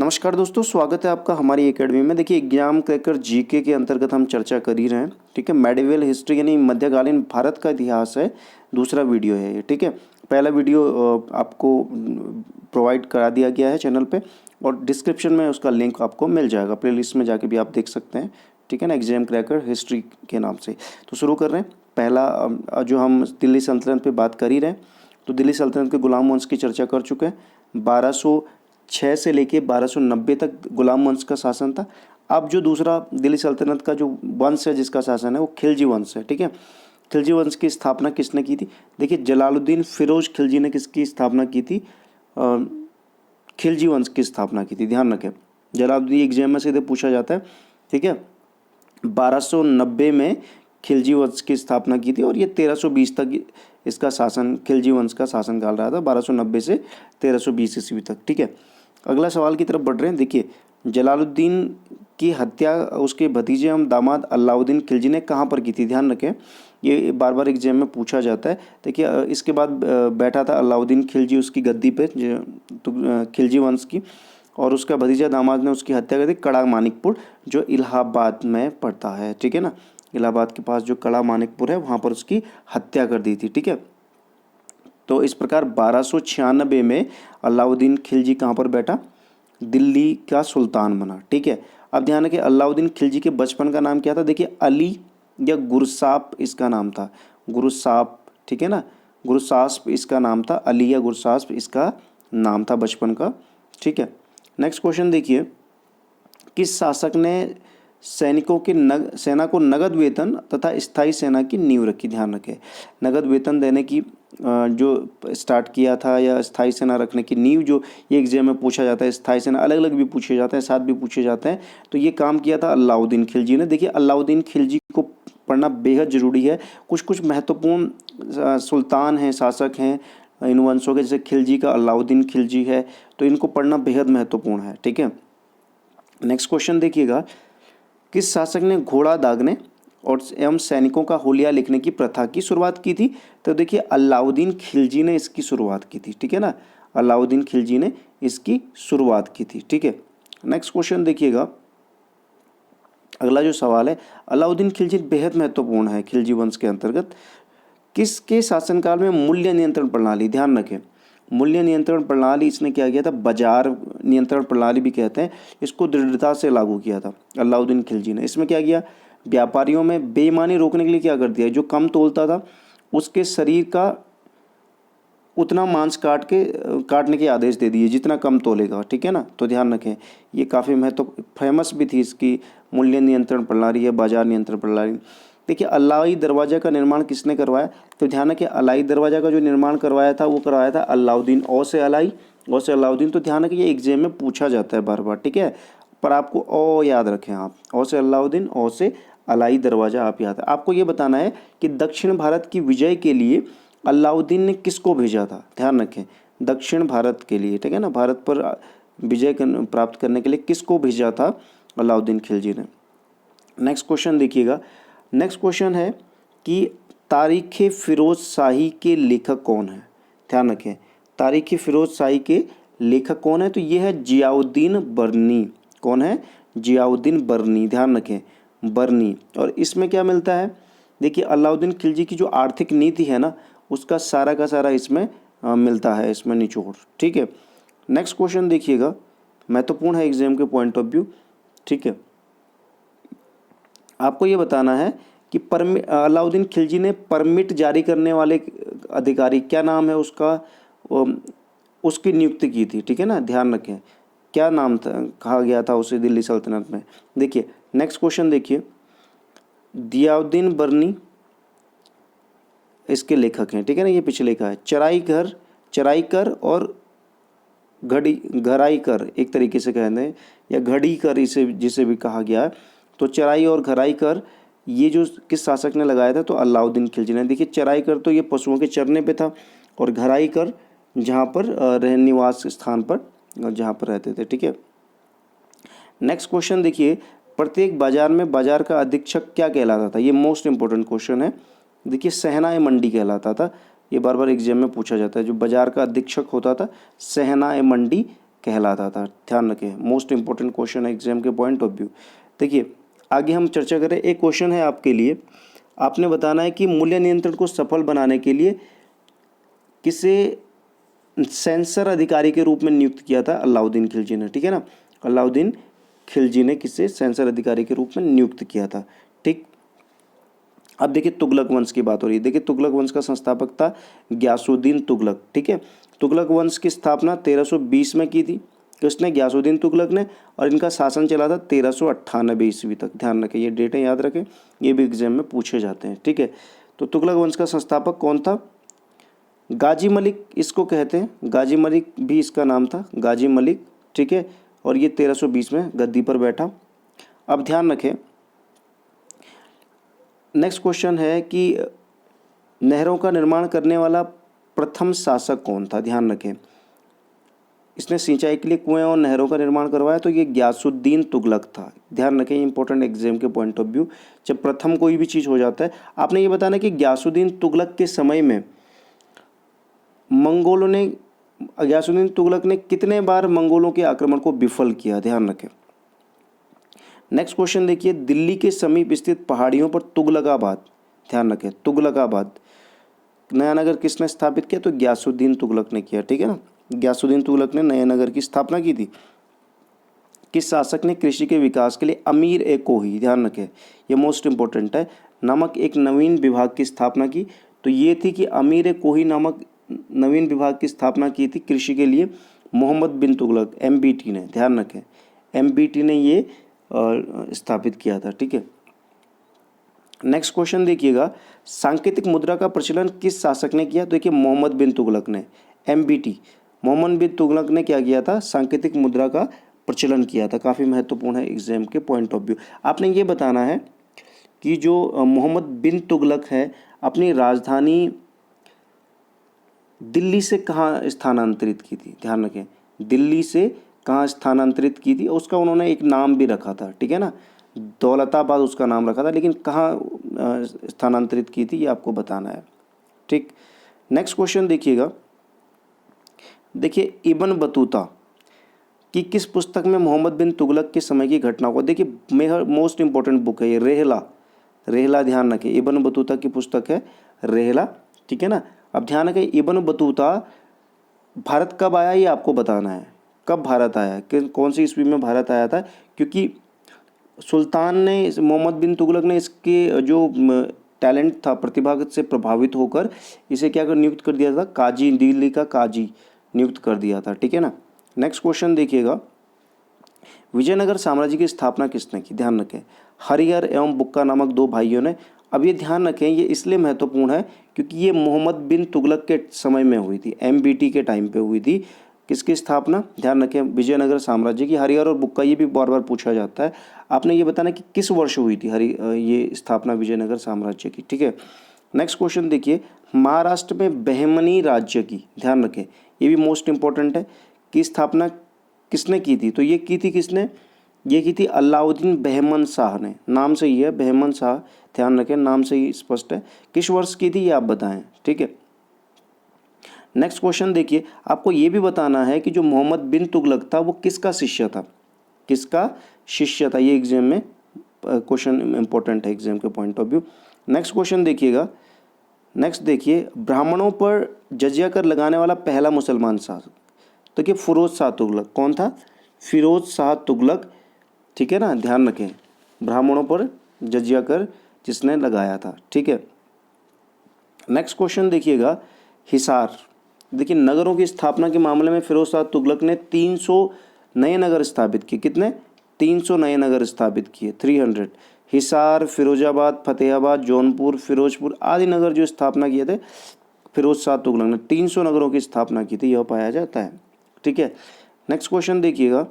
नमस्कार दोस्तों, स्वागत है आपका हमारी एकेडमी में। देखिए, एग्जाम क्रैकर जीके के अंतर्गत हम चर्चा कर ही रहे हैं। ठीक है, मेडिवल हिस्ट्री यानी मध्यकालीन भारत का इतिहास है। दूसरा वीडियो है ये। ठीक है, पहला वीडियो आपको प्रोवाइड करा दिया गया है चैनल पे, और डिस्क्रिप्शन में उसका लिंक आपको मिल जाएगा। प्लेलिस्ट में जाके भी आप देख सकते हैं। ठीक है ना, एग्जाम क्रैकर हिस्ट्री के नाम से। तो शुरू कर रहे हैं। पहला जो हम दिल्ली सल्तनत पे बात कर ही रहे हैं, तो दिल्ली सल्तनत के गुलाम वंश की चर्चा कर चुके हैं। 1206 से लेके 1290 तक गुलाम वंश का शासन था। अब जो दूसरा दिल्ली सल्तनत का जो वंश है जिसका शासन है वो खिलजी वंश है। ठीक है, खिलजी वंश की स्थापना किसने की थी? देखिए, जलालुद्दीन फिरोज खिलजी ने किसकी स्थापना की थी? खिलजी वंश की स्थापना की थी। ध्यान रखें, जलालुद्दीन एग्जाम में सीधे पूछा जाता है। ठीक है, 1290 में खिलजी वंश की स्थापना की थी, और ये 1320 तक इसका शासन, खिलजी वंश का शासनकाल रहा था, 1290 से 1320 ईस्वी तक। ठीक है, अगला सवाल की तरफ बढ़ रहे हैं। देखिए, जलालुद्दीन की हत्या उसके भतीजे एवं दामाद अलाउद्दीन खिलजी ने कहाँ पर की थी? ध्यान रखें, ये बार बार एग्जाम में पूछा जाता है। देखिए, इसके बाद बैठा था अलाउद्दीन खिलजी उसकी गद्दी पे, तो खिलजी वंश की, और उसका भतीजा दामाद ने उसकी हत्या कर दी कड़ा मानिकपुर, जो इलाहाबाद में पड़ता है। ठीक है ना, इलाहाबाद के पास जो कड़ा मानिकपुर है वहाँ पर उसकी हत्या कर दी थी। ठीक है, तो इस प्रकार 1296 में अलाउद्दीन खिलजी कहाँ पर बैठा? दिल्ली का सुल्तान बना। ठीक है, अब ध्यान रखिए, अलाउद्दीन खिलजी के बचपन का नाम क्या था? देखिए, अली या गुरसाप इसका नाम था। गुरसाप, ठीक है ना, गुरसास्प इसका नाम था। अली या गुरसास्प इसका नाम था बचपन का। ठीक है, नेक्स्ट क्वेश्चन देखिए, किस शासक ने सैनिकों के सेना को नगद वेतन तथा स्थायी सेना की नींव रखी? ध्यान रखें, नगद वेतन देने की जो स्टार्ट किया था, या स्थायी सेना रखने की नींव, जो ये एग्जाम में पूछा जाता है। स्थायी सेना अलग अलग भी पूछे जाते हैं, साथ भी पूछे जाते हैं। तो ये काम किया था अलाउद्दीन खिलजी ने। देखिए, अलाउद्दीन खिलजी को पढ़ना बेहद ज़रूरी है। कुछ कुछ महत्वपूर्ण सुल्तान हैं, शासक हैं इन वंशों के, जैसे खिलजी का अलाउद्दीन खिलजी है, तो इनको पढ़ना बेहद महत्वपूर्ण है। ठीक है, नेक्स्ट क्वेश्चन देखिएगा, किस शासक ने घोड़ा दागने और एवं सैनिकों का हुलिया लिखने की प्रथा की शुरुआत की थी? तो देखिए, अलाउद्दीन खिलजी ने इसकी शुरुआत की थी। ठीक है ना, अलाउद्दीन खिलजी ने इसकी शुरुआत की थी। ठीक है, नेक्स्ट क्वेश्चन देखिएगा, अगला जो सवाल है, अलाउद्दीन खिलजी बेहद महत्वपूर्ण है खिलजी वंश के अंतर्गत। किसके शासनकाल में मूल्य नियंत्रण प्रणाली? ध्यान रखें, मूल्य नियंत्रण प्रणाली इसने क्या किया था? बाजार नियंत्रण प्रणाली भी कहते हैं इसको, दृढ़ता से लागू किया था अलाउद्दीन खिलजी ने। इसमें क्या किया? व्यापारियों में बेईमानी रोकने के लिए क्या कर दिया? जो कम तोलता था उसके शरीर का उतना मांस काटने के आदेश दे दिए जितना कम तोलेगा। ठीक है ना, तो ध्यान रखें, ये काफ़ी फेमस भी थी इसकी मूल्य नियंत्रण प्रणाली या बाजार नियंत्रण प्रणाली। देखिए, अलाई दरवाज़ा का निर्माण किसने करवाया? तो ध्यान रखें, अलाई दरवाज़ा का जो निर्माण करवाया था वो करवाया था अलाउद्दीन। औ से अलाई, औ से अलाउद्दीन। तो ध्यान रखें, ये एग्जाम में पूछा जाता है बार बार। ठीक है, पर आपको ओ याद रखें आप, औ से अलाउद्दीन, औ से अलाई दरवाज़ा आप याद है। आपको ये बताना है कि दक्षिण भारत की विजय के लिए अलाउद्दीन ने किसको भेजा था? ध्यान रखें, दक्षिण भारत के लिए, ठीक है ना, भारत पर विजय प्राप्त करने के लिए किसको भेजा था अलाउद्दीन खिलजी ने? नेक्स्ट क्वेश्चन देखिएगा, नेक्स्ट क्वेश्चन है कि तारीख़ फिरोज शाही के लेखक कौन है? ध्यान रखें, तारीख़ फिरोज शाही के लेखक कौन है? तो ये है जियाउद्दीन बर्नी। कौन है? जियाउद्दीन बर्नी। ध्यान रखें, बर्नी। और इसमें क्या मिलता है? देखिए, अलाउद्दीन खिलजी की जो आर्थिक नीति है ना, उसका सारा का सारा इसमें मिलता है, इसमें निचोड़। ठीक है, नेक्स्ट क्वेश्चन देखिएगा, महत्वपूर्ण है एग्जाम के पॉइंट ऑफ व्यू। ठीक है, आपको ये बताना है कि अलाउद्दीन खिलजी ने परमिट जारी करने वाले अधिकारी, क्या नाम है उसका, उसकी नियुक्ति की थी। ठीक है ना, ध्यान रखें, क्या नाम था, कहा गया था उसे दिल्ली सल्तनत में? देखिए, नेक्स्ट क्वेश्चन देखिए, जियाउद्दीन बर्नी इसके लेखक हैं। ठीक है ना, ये पीछे लिखा है चराईकर और घराईकर, एक तरीके से कहते हैं, या घड़ीकर इसे जिसे भी कहा गया है। तो चराई और घराईकर ये जो किस शासक ने लगाया था? तो अलाउद्दीन खिलजी ने। देखिए, चराईकर तो ये पशुओं के चरने पे था, और घराईकर जहाँ पर निवास स्थान पर जहाँ पर रहते थे। ठीक है, नेक्स्ट क्वेश्चन देखिए, प्रत्येक बाजार में बाजार का अधीक्षक क्या कहलाता था? ये मोस्ट इंपॉर्टेंट क्वेश्चन है। देखिए, सहनाए मंडी कहलाता था। ये बार बार एग्जाम में पूछा जाता है। जो बाजार का अधीक्षक होता था, सहनाए मंडी कहलाता था। ध्यान रखें, मोस्ट इंपॉर्टेंट क्वेश्चन है एग्जाम के पॉइंट ऑफ व्यू। देखिए आगे हम चर्चा करें, एक क्वेश्चन है आपके लिए, आपने बताना है कि मूल्य नियंत्रण को सफल बनाने के लिए किसे सेंसर अधिकारी के रूप में नियुक्त किया था? अलाउद्दीन खिलजी ने, ठीक है ना, अलाउद्दीन खिलजी ने किसे सेंसर अधिकारी के रूप में नियुक्त किया था। ठीक, अब देखिए तुगलक वंश की बात हो रही है। देखिए तुगलक वंश का संस्थापक था ग्यासुद्दीन तुगलक, ठीक है। तुगलक वंश की स्थापना 1320 में की थी किसने? ग्यासुद्दीन तुगलक ने, और इनका शासन चला था 1398 ईस्वी तक। ध्यान रखें, ये डेटें याद रखें, ये भी एग्जाम में पूछे जाते हैं, ठीक है। तो तुगलक वंश का संस्थापक कौन था? गाजी मलिक इसको कहते हैं, गाजी मलिक भी इसका नाम था, गाजी मलिक, ठीक है। और ये 1320 में गद्दी पर बैठा। अब ध्यान रखें, नेक्स्ट क्वेश्चन है कि नहरों का निर्माण करने वाला प्रथम शासक कौन था? ध्यान रखें, इसने सिंचाई के लिए कुएं और नहरों का निर्माण करवाया, तो ये ग्यासुद्दीन तुगलक था। ध्यान रखें, इंपॉर्टेंट एग्जाम के पॉइंट ऑफ व्यू, जब प्रथम कोई भी चीज़ हो जाता है, आपने ये बताना कि ग्यासुद्दीन तुगलक के समय में मंगोलों ने, ग्यासुद्दीन तुगलक ने कितने बार मंगोलों के आक्रमण को विफल किया? ध्यान रखें। नेक्स्ट क्वेश्चन देखिए, दिल्ली के समीप स्थित पहाड़ियों पर तुगलकाबाद, ध्यान रखें, तुगलकाबाद नया नगर किसने स्थापित किया? तो ग्यासुद्दीन तुगलक ने किया, ठीक है ना। ग्यासुद्दीन तुगलक ने नया नगर की स्थापना की थी। किस शासक ने कृषि के विकास के लिए अमीर ए कोही, ध्यान रखें, ये मोस्ट इंपॉर्टेंट है, नामक एक नवीन विभाग की स्थापना की? तो ये थी कि अमीर ए कोही नामक नवीन विभाग की स्थापना की थी कृषि के लिए मोहम्मद बिन तुगलक, MBT ने। ध्यान रखें, MBT ने ये स्थापित किया था, ठीक है। नेक्स्ट क्वेश्चन देखिएगा, सांकेतिक मुद्रा का प्रचलन किस शासक ने किया? देखिए मोहम्मद बिन तुगलक ने, MBT, मोहम्मद बिन तुगलक ने क्या किया था? सांकेतिक मुद्रा का प्रचलन किया था। काफ़ी महत्वपूर्ण है एग्जाम के पॉइंट ऑफ व्यू। आपने ये बताना है कि जो मोहम्मद बिन तुगलक है अपनी राजधानी दिल्ली से कहाँ स्थानांतरित की थी? ध्यान रखें, दिल्ली से कहाँ स्थानांतरित की थी, उसका उन्होंने एक नाम भी रखा था, ठीक है ना, दौलताबाद उसका नाम रखा था, लेकिन कहाँ स्थानांतरित की थी ये आपको बताना है, ठीक। नेक्स्ट क्वेश्चन देखिएगा, देखिए इब्न बतूता कि किस पुस्तक में मोहम्मद बिन तुगलक के समय की घटना को, देखिए मेरा मोस्ट इंपॉर्टेंट बुक है ये, रेहला, रेहला, ध्यान रखें, इब्न बतूता की पुस्तक है रेहला, ठीक है ना। अब ध्यान रखें, इब्न बतूता भारत कब आया ये आपको बताना है, कब भारत आया, कि कौन सी ईस्वी में भारत आया था, क्योंकि सुल्तान ने, मोहम्मद बिन तुगलक ने इसके जो टैलेंट था, प्रतिभा से प्रभावित होकर इसे क्या कर नियुक्त कर दिया था? काजी, दिल्ली का काजी नियुक्त कर दिया था, ठीक है ना। नेक्स्ट क्वेश्चन देखिएगा, विजयनगर साम्राज्य की स्थापना किसने की? ध्यान रखें, हरिहर एवं बुक्का नामक दो भाइयों ने। अब ये ध्यान रखें, ये इसलिए महत्वपूर्ण है क्योंकि ये मोहम्मद बिन तुगलक के समय में हुई थी, MBT के टाइम पे हुई थी। किसकी स्थापना? ध्यान रखें, विजयनगर साम्राज्य की। हरिहर और बुक्का ये भी बार बार पूछा जाता है, आपने ये बताना कि किस वर्ष हुई थी ये स्थापना विजयनगर साम्राज्य की, ठीक है। नेक्स्ट क्वेश्चन देखिए, महाराष्ट्र में बहमनी राज्य की, ध्यान रखें, ये भी मोस्ट इंपॉर्टेंट है, की स्थापना किसने की थी? तो ये की थी किसने? ये की थी अलाउद्दीन बहमन शाह ने, नाम से ही है बहमन शाह, ध्यान रखें, नाम से ही स्पष्ट है। किस वर्ष की थी ये आप बताएं, ठीक है। नेक्स्ट क्वेश्चन देखिए, आपको ये भी बताना है कि जो मोहम्मद बिन तुगलक था वो किसका शिष्य था? किसका शिष्य था? ये एग्जाम में क्वेश्चन इंपॉर्टेंट है एग्जाम के point of view. Next question देखिएगा, नेक्स्ट देखिए, ब्राह्मणों पर जजिया कर लगाने वाला पहला मुसलमान शासक, तो कि फिरोज शाह तुगलक। कौन था? फिरोज शाह तुगलक, ठीक है ना, ध्यान रखें, ब्राह्मणों पर जजिया कर जिसने लगाया था, ठीक है। नेक्स्ट क्वेश्चन देखिएगा, हिसार, देखिए नगरों की स्थापना के मामले में फिरोज शाह तुगलक ने 300 नए नगर स्थापित किए। कितने? 300 नए नगर स्थापित किए, 300। हिसार, फिरोजाबाद, फतेहाबाद, जौनपुर, फिरोजपुर आदि नगर जो स्थापना किए थे फिरोज शाह तुगलक ने, 300 नगरों की स्थापना की थी, यह पाया जाता है, ठीक है। नेक्स्ट क्वेश्चन देखिएगा,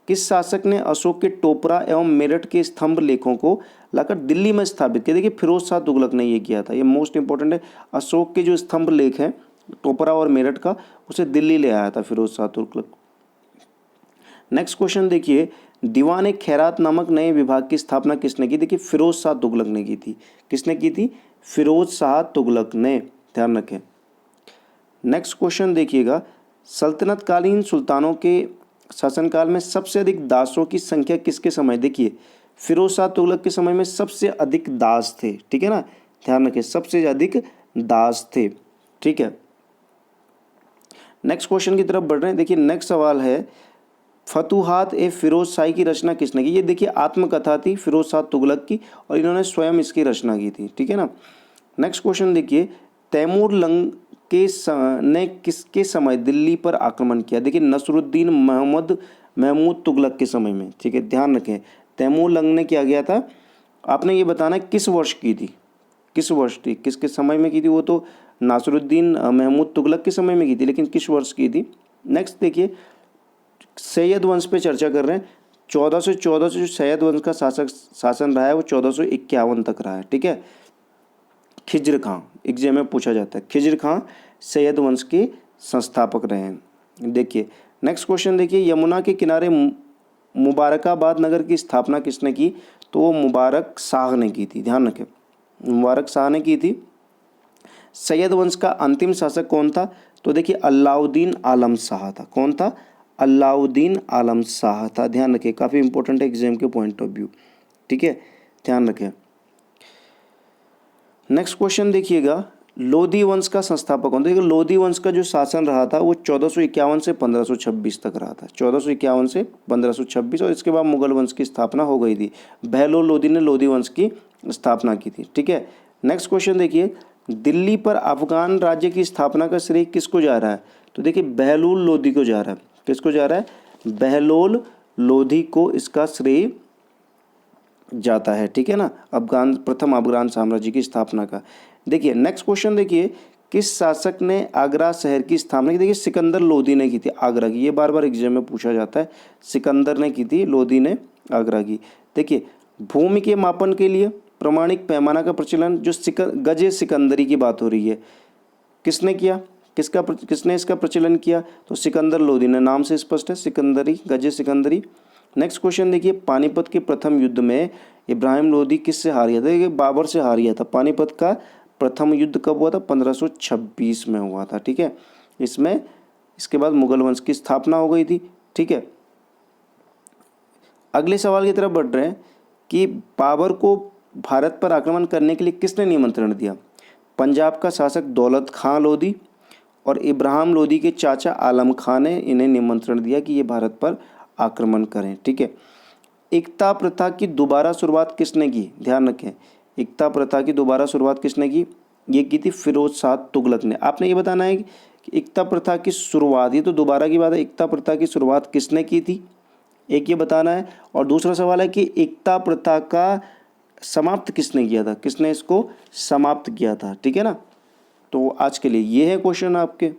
किस शासक ने अशोक के टोपरा एवं मेरठ के स्तंभ लेखों को लाकर दिल्ली में स्थापित किया? देखिए फिरोज शाह तुगलक ने ये किया था, ये मोस्ट इंपॉर्टेंट है। अशोक के जो स्तंभ लेख हैं टोपरा और मेरठ का, उसे दिल्ली ले आया था फिरोज शाह तुगलक। नेक्स्ट क्वेश्चन देखिए, दीवान ए खैरात नामक नए विभाग की स्थापना किसने की? देखिए फिरोज शाह तुगलक ने की थी। किसने की थी? फिरोज शाह तुगलक ने, ध्यान रखें। नेक्स्ट क्वेश्चन देखिएगा, सल्तनतकालीन सुल्तानों के शासनकाल में सबसे अधिक दासों की संख्या किसके समय? देखिए फिरोज शाह तुगलक के समय में सबसे अधिक दास थे, ठीक है ना, ध्यान रखें, सबसे अधिक दास थे, ठीक है। नेक्स्ट क्वेश्चन की तरफ बढ़ रहे हैं। देखिए नेक्स्ट सवाल है, फतूहात ए फिरोज शाही की रचना किसने की? ये देखिए आत्मकथा थी फिरोज शाह तुगलक की और इन्होंने स्वयं इसकी रचना की थी, ठीक है ना। नेक्स्ट क्वेश्चन देखिए, तैमूर लंग ने किसके समय दिल्ली पर आक्रमण किया? देखिए नसरुद्दीन महमूद तुगलक के समय में, ठीक है, ध्यान रखें। तैमूर लंग ने क्या किया था? आपने ये बताना है किस वर्ष की थी, किस वर्ष थी, किसके समय में की थी? वो तो नासरुद्दीन महमूद तुगलक के समय में की थी, लेकिन किस वर्ष की थी? नेक्स्ट देखिए, सैयद वंश पे चर्चा कर रहे हैं। 1414 से जो सैयद वंश का शासन रहा है वो 1451 तक रहा है, ठीक है। खिज्र खां एग्जाम में पूछा जाता है, खिज्र खां सैयद वंश के संस्थापक रहे हैं। देखिए नेक्स्ट क्वेश्चन देखिए, यमुना के किनारे मुबारकाबाद नगर की स्थापना किसने की? तो वो मुबारक शाह ने की थी, ध्यान रखें, मुबारक शाह ने की थी। सैयद वंश का अंतिम शासक कौन था? तो देखिए अलाउद्दीन आलम शाह था। कौन था? अलाउद्दीन आलम शाह था, ध्यान रखें, काफ़ी इंपॉर्टेंट है एग्जाम के पॉइंट ऑफ व्यू, ठीक है, ध्यान रखें। नेक्स्ट क्वेश्चन देखिएगा, लोधी वंश का संस्थापक कौन? देखिए लोधी वंश का जो शासन रहा था वो 1451 से 1526 तक रहा था, 1451 से 1526, और इसके बाद मुगल वंश की स्थापना हो गई थी। बहलोल लोधी ने लोधी वंश की स्थापना की थी, ठीक है। नेक्स्ट क्वेश्चन देखिए, दिल्ली पर अफगान राज्य की स्थापना का श्रेय किसको जा रहा है? तो देखिए बहलोल लोधी को जा रहा है। किसको जा रहा है? बहलोल लोधी को इसका श्रेय जाता है, ठीक है ना, प्रथम अफगान साम्राज्य की स्थापना का। देखिए नेक्स्ट क्वेश्चन देखिए, किस शासक ने आगरा शहर की स्थापना की? देखिए सिकंदर लोधी ने की थी आगरा की, ये बार बार एग्जाम में पूछा जाता है, सिकंदर ने की थी, लोधी ने आगरा की। देखिए भूमि के मापन के लिए प्रमाणिक पैमाना का प्रचलन, जो गजे सिकंदरी की बात हो रही है, किसने किया? किसने इसका प्रचलन किया? तो सिकंदर लोधी ने, नाम से स्पष्ट है, सिकंदरी, गजे सिकंदरी। नेक्स्ट क्वेश्चन देखिए, पानीपत के प्रथम युद्ध में इब्राहिम लोधी किससे हार गया था? देखिए बाबर से हार गया था। पानीपत का प्रथम युद्ध कब हुआ था? 1526 में हुआ था, ठीक है। इसके बाद मुगल वंश की स्थापना हो गई थी, ठीक है। अगले सवाल की तरफ बढ़ रहे हैं कि बाबर को भारत पर आक्रमण करने के लिए किसने निमंत्रण दिया? पंजाब का शासक दौलत खां लोधी और इब्राहिम लोधी के चाचा आलम खां ने इन्हें निमंत्रण दिया कि ये भारत पर आक्रमण करें, ठीक है। एकता प्रथा की दोबारा शुरुआत किसने की? ध्यान रखें, एकता प्रथा की दोबारा शुरुआत किसने की? ये की थी फिरोज शाह तुगलक ने। आपने ये बताना है कि एकता प्रथा की शुरुआत, ये तो दोबारा की बात है, एकता प्रथा की शुरुआत किसने की थी, एक ये बताना है। और दूसरा सवाल है कि एकता प्रथा का समाप्त किसने किया था, किसने इसको समाप्त किया था, ठीक है ना। तो आज के लिए ये है क्वेश्चन आपके।